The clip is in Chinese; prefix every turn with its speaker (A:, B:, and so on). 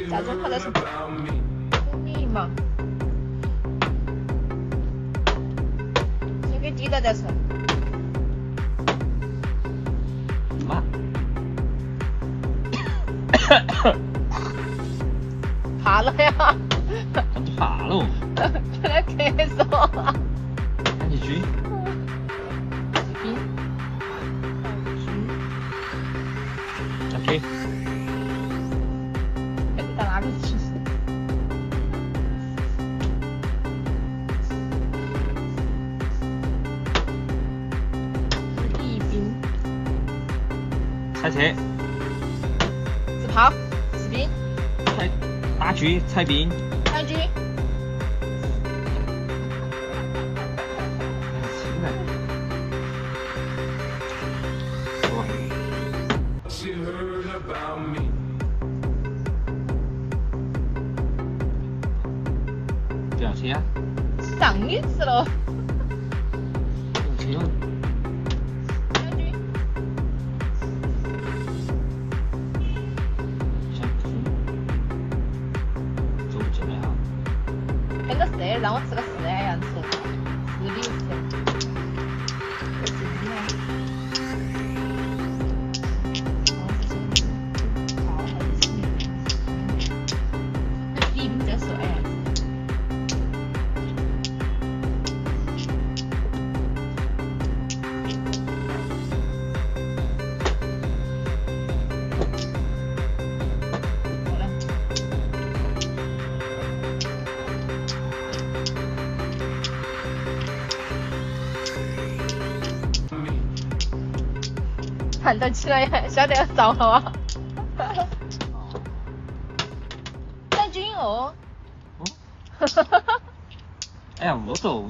A: 啥子跑的是你嘛？先给低了再说。
B: 妈。
A: 怕了呀？
B: 咋子怕了？
A: 在那咳嗽。
B: 赶紧追。OK。
A: 到哪里去？宜宾。
B: 踩车。
A: 自炮。士兵。
B: 打狙。踩兵。
A: 海军。
B: 掉车啊！
A: 上一次了。
B: 掉车了。
A: 海军。
B: 想不出。走不进来哈。
A: 那个蛇让我吃个四样吃，4粒吃。看得起来呀，晓得要着了啊！海军哦。
B: 哎呀，误错。